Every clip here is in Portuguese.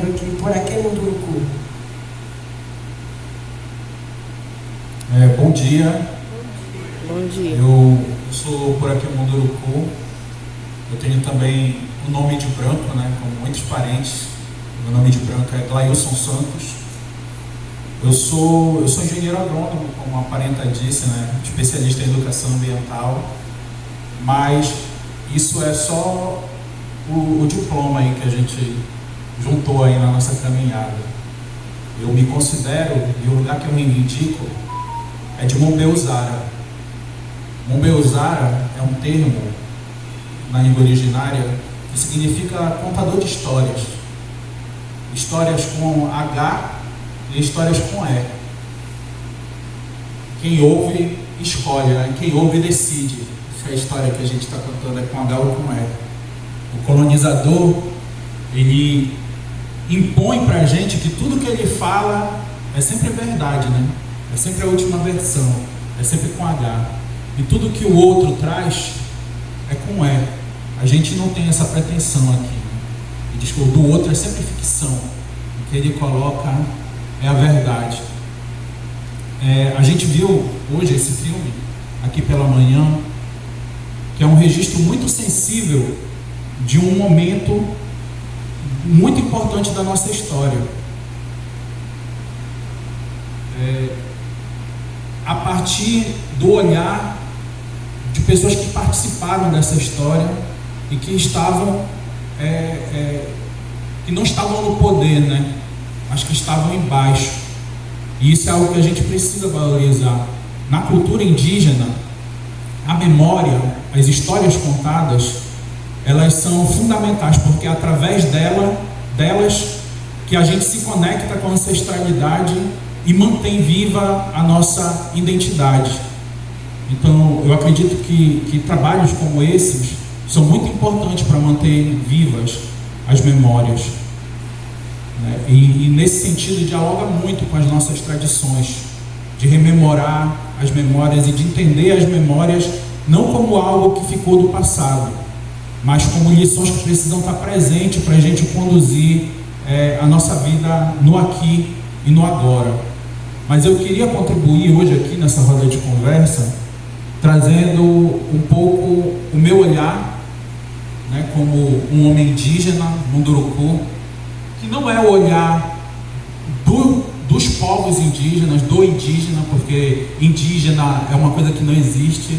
bairro aqui, Poraquê, Munduruku. Bom dia. Bom dia. Eu sou Poraquê, Munduruku. Eu tenho também o nome de branco, né, como muitos parentes. Meu nome de branco é Glailson Santos. Eu sou engenheiro agrônomo, como a parenta disse, né, especialista em educação ambiental. Mas isso é só o diploma aí que a gente juntou aí na nossa caminhada. Eu me considero, e o lugar que eu reivindico é de Mombeuzara. Mombeuzara é um termo na língua originária que significa contador de histórias. Histórias com H e histórias com E. Quem ouve, escolhe, né? Quem ouve, decide se a história que a gente está contando é com H ou com E. O colonizador, ele impõe para a gente que tudo que ele fala é sempre verdade, né? É sempre a última versão, é sempre com H. E tudo que o outro traz é com E. A gente não tem essa pretensão aqui, né? E diz que o do outro é sempre ficção. O que ele coloca é a verdade. A gente viu hoje esse filme, aqui pela manhã, que é um registro muito sensível de um momento muito importante da nossa história. A partir do olhar de pessoas que participaram dessa história e que estavam, que não estavam no poder, né? Mas que estavam embaixo. E isso é algo que a gente precisa valorizar. Na cultura indígena, a memória, as histórias contadas, elas são fundamentais, porque é através delas que a gente se conecta com a ancestralidade e mantém viva a nossa identidade. Então, eu acredito que trabalhos como esses são muito importantes para manter vivas as memórias, né? E nesse sentido dialoga muito com as nossas tradições, de rememorar as memórias e de entender as memórias não como algo que ficou do passado, mas como lições que precisam estar presentes para a gente conduzir a nossa vida no aqui e no agora. Mas eu queria contribuir hoje aqui nessa roda de conversa, trazendo um pouco o meu olhar, né, como um homem indígena, Munduruku, que não é o olhar dos povos indígenas, do indígena, porque indígena é uma coisa que não existe,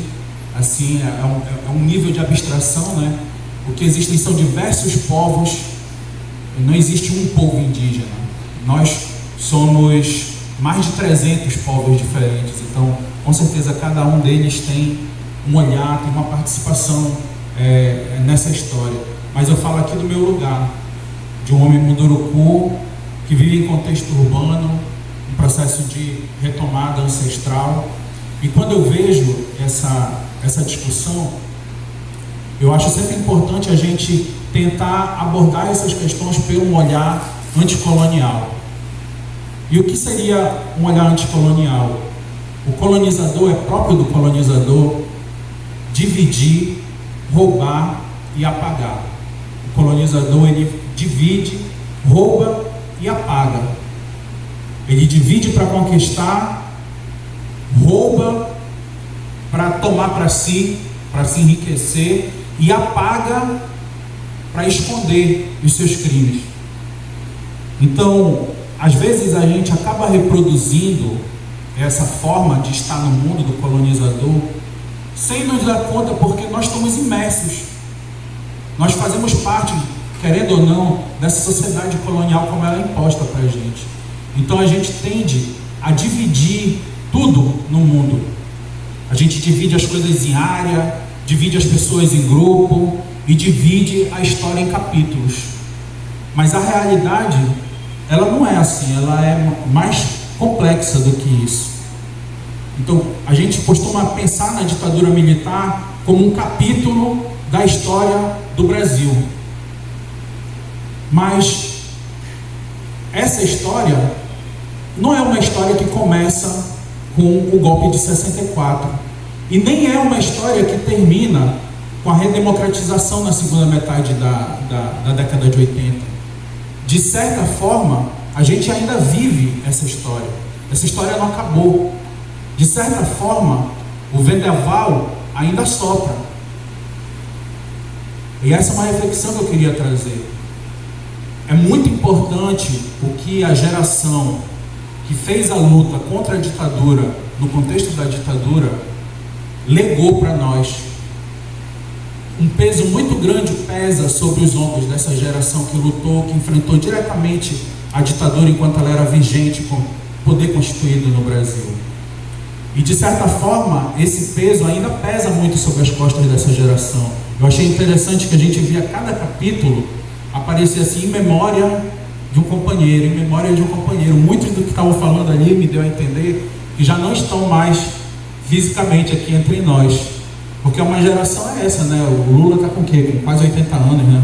assim, é um nível de abstração, né? O que existem são diversos povos, não existe um povo indígena. Nós somos mais de 300 povos diferentes, então com certeza cada um deles tem um olhar, tem uma participação nessa história. Mas eu falo aqui do meu lugar, de um homem Munduruku que vive em contexto urbano, um processo de retomada ancestral. E quando eu vejo essa discussão, eu acho sempre importante a gente tentar abordar essas questões por um olhar anticolonial. E o que seria um olhar anticolonial? O colonizador é próprio do colonizador dividir, roubar e apagar. O colonizador, ele divide, rouba e apaga. Ele divide para conquistar, rouba para tomar para si enriquecer, e apaga para esconder os seus crimes. Então, às vezes a gente acaba reproduzindo essa forma de estar no mundo do colonizador sem nos dar conta, porque nós estamos imersos. Nós fazemos parte, querendo ou não, dessa sociedade colonial como ela é imposta para a gente. Então a gente tende a dividir tudo no mundo. A gente divide as coisas em área, divide as pessoas em grupo e divide a história em capítulos. Mas a realidade, ela não é assim, ela é mais complexa do que isso. Então, a gente costuma pensar na ditadura militar como um capítulo da história do Brasil. Mas essa história não é uma história que começa com o golpe de 64. E nem é uma história que termina com a redemocratização na segunda metade da década de 80. de certa forma, a gente ainda vive essa história. Essa história não acabou. De certa forma, o vendaval ainda sopra. E essa é uma reflexão que eu queria trazer. É muito importante o que a geração que fez a luta contra a ditadura, no contexto da ditadura, legou para nós. Um peso muito grande pesa sobre os ombros dessa geração que lutou, que enfrentou diretamente a ditadura enquanto ela era vigente, com poder constituído no Brasil. E de certa forma, esse peso ainda pesa muito sobre as costas dessa geração. Eu achei interessante que a gente via cada capítulo aparecer assim, em memória de um companheiro, em memória de um companheiro. Muitos do que estavam falando ali me deu a entender que já não estão mais fisicamente aqui entre nós. Porque uma geração é essa, né? O Lula está com o quê? Com quase 80 anos, né?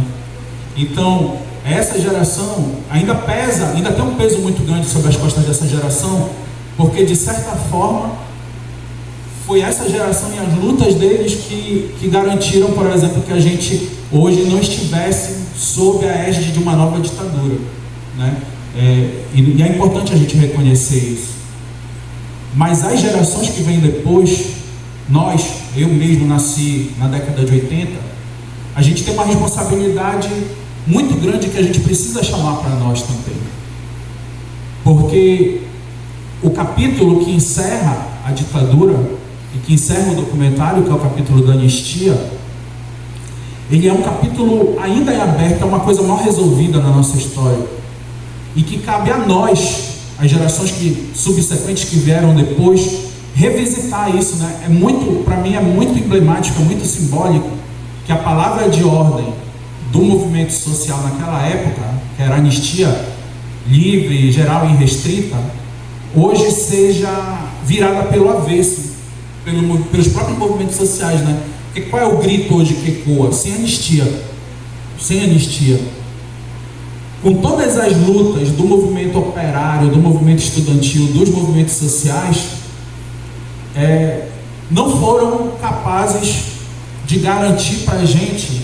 Então, essa geração ainda pesa, ainda tem um peso muito grande sobre as costas dessa geração, porque de certa forma foi essa geração e as lutas deles que garantiram, por exemplo, que a gente hoje não estivesse sob a égide de uma nova ditadura, né? E é importante a gente reconhecer isso. Mas as gerações que vêm depois, eu mesmo nasci na década de 80, a gente tem uma responsabilidade muito grande que a gente precisa chamar para nós também. Porque o capítulo que encerra a ditadura e que encerra o documentário, que é o capítulo da anistia, ele é um capítulo ainda em aberto, é uma coisa mal resolvida na nossa história, e que cabe a nós, as gerações subsequentes que vieram depois, revisitar isso, né? Para mim é muito emblemático, é muito simbólico que a palavra de ordem do movimento social naquela época, que era anistia livre, geral e restrita, hoje seja virada pelo avesso, pelos próprios movimentos sociais, né? Porque qual é o grito hoje que ecoa? Sem anistia. Sem anistia. Com todas as lutas do movimento operário, do movimento estudantil, dos movimentos sociais, não foram capazes de garantir para a gente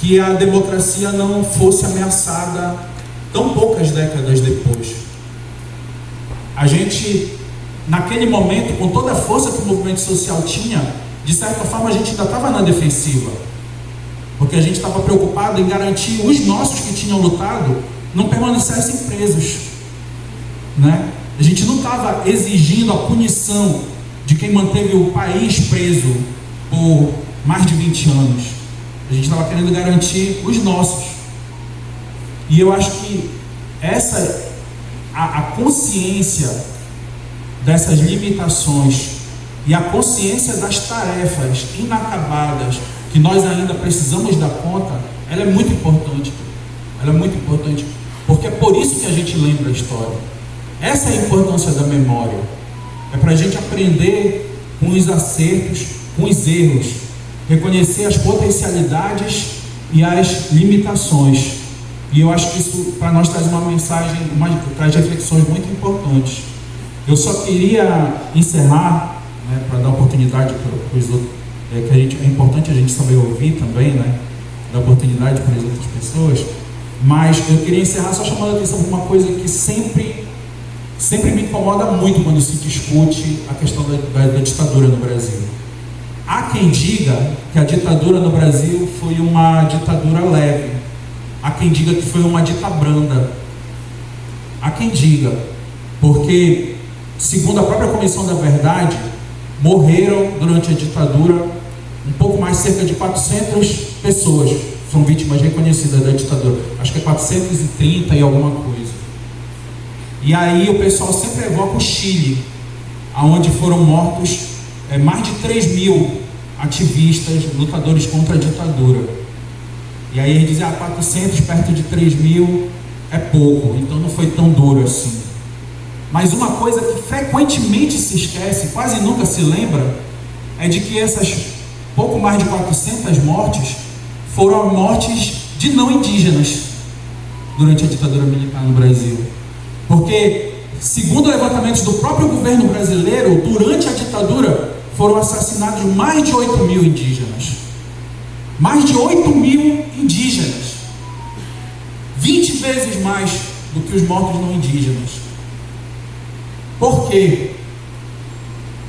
que a democracia não fosse ameaçada tão poucas décadas depois. A gente, naquele momento, com toda a força que o movimento social tinha, de certa forma a gente ainda estava na defensiva, porque a gente estava preocupado em garantir os nossos que tinham lutado não permanecessem presos, né? A gente não estava exigindo a punição de quem manteve o país preso por mais de 20 anos. A gente estava querendo garantir os nossos. E eu acho que a consciência dessas limitações e a consciência das tarefas inacabadas que nós ainda precisamos dar conta, ela é muito importante. Ela é muito importante, porque é por isso que a gente lembra a história. Essa é a importância da memória. É para a gente aprender com os acertos, com os erros, reconhecer as potencialidades e as limitações. E eu acho que isso para nós traz uma mensagem, traz reflexões muito importantes. Eu só queria encerrar, né, para dar oportunidade para os outros, que é importante a gente saber ouvir também, né, dar oportunidade para as outras pessoas, mas eu queria encerrar só chamando a atenção para uma coisa que sempre me incomoda muito quando se discute a questão da ditadura no Brasil. Há quem diga que a ditadura no Brasil foi uma ditadura leve. Há quem diga que foi uma ditabranda. Há quem diga, porque, segundo a própria Comissão da Verdade, morreram durante a ditadura um pouco mais, cerca de 400 pessoas são vítimas reconhecidas da ditadura. Acho que é 430 e alguma coisa. E aí o pessoal sempre evoca o Chile, onde foram mortos mais de 3.000 ativistas, lutadores contra a ditadura. E aí eles dizem, 400 perto de 3.000 é pouco, então não foi tão duro assim. Mas uma coisa que frequentemente se esquece, quase nunca se lembra, é de que essas pouco mais de 400 mortes foram mortes de não indígenas durante a ditadura militar no Brasil. Porque, segundo levantamentos do próprio governo brasileiro, durante a ditadura foram assassinados mais de 8.000 indígenas. Mais de 8.000 indígenas. 20 20 vezes mais do que os mortos não indígenas. Por quê?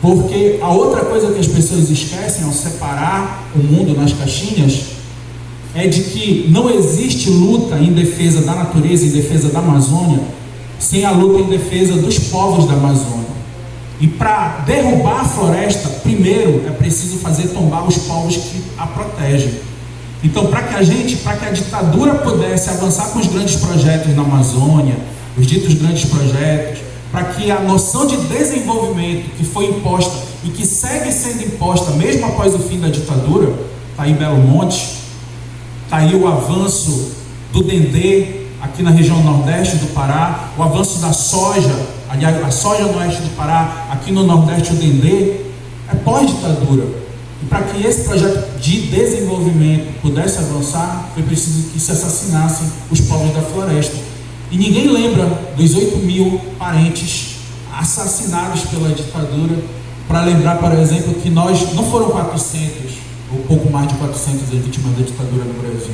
Porque a outra coisa que as pessoas esquecem ao separar o mundo nas caixinhas é de que não existe luta em defesa da natureza, em defesa da Amazônia, sem a luta em defesa dos povos da Amazônia. E para derrubar a floresta, primeiro é preciso fazer tombar os povos que a protegem. Então, para que a ditadura pudesse avançar com os grandes projetos na Amazônia, os ditos grandes projetos, para que a noção de desenvolvimento que foi imposta e que segue sendo imposta mesmo após o fim da ditadura, está aí Belo Monte, está aí o avanço do Dendê aqui na região nordeste do Pará, o avanço da soja, aliás, a soja no oeste do Pará, aqui no nordeste o Dendê, é pós-ditadura. E para que esse projeto de desenvolvimento pudesse avançar, foi preciso que se assassinassem os povos da floresta. E ninguém lembra dos 8 mil parentes assassinados pela ditadura, para lembrar, por exemplo, que nós não foram 400, ou pouco mais de 400 as vítimas da ditadura no Brasil.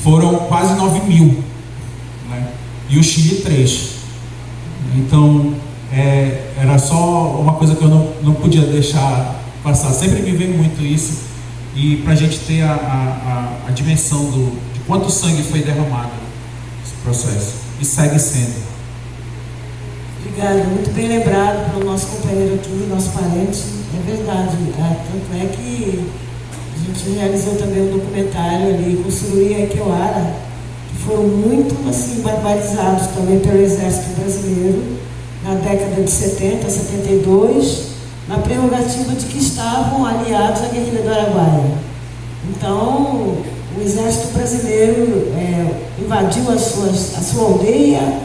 Foram quase 9 mil, né? E o Chile 3. Então, era só uma coisa que eu não podia deixar passar. Sempre me veio muito isso, e para a gente ter a dimensão de quanto sangue foi derramado nesse processo, e segue sendo. Obrigada, muito bem lembrado pelo nosso companheiro aqui, nosso parente. É verdade, tanto é que a gente realizou também um documentário ali, Construir a Equeoara, que foram muito assim, barbarizados também pelo Exército Brasileiro, na década de 70, 72, na prerrogativa de que estavam aliados à guerrilha do Araguaia. Então, o Exército Brasileiro invadiu a sua aldeia.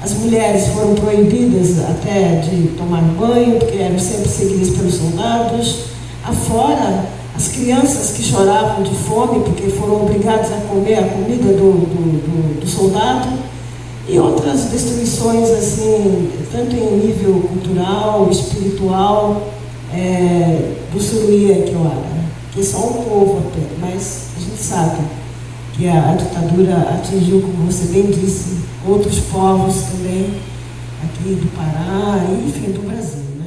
As mulheres foram proibidas até de tomar banho, porque eram sempre seguidas pelos soldados. Afora, as crianças que choravam de fome, porque foram obrigadas a comer a comida do soldado, e outras destruições, assim, tanto em nível cultural, espiritual, do Suruí Equeoara, que é só um povo até, mas a gente sabe que a ditadura atingiu, como você bem disse, outros povos também, aqui do Pará, enfim, do Brasil.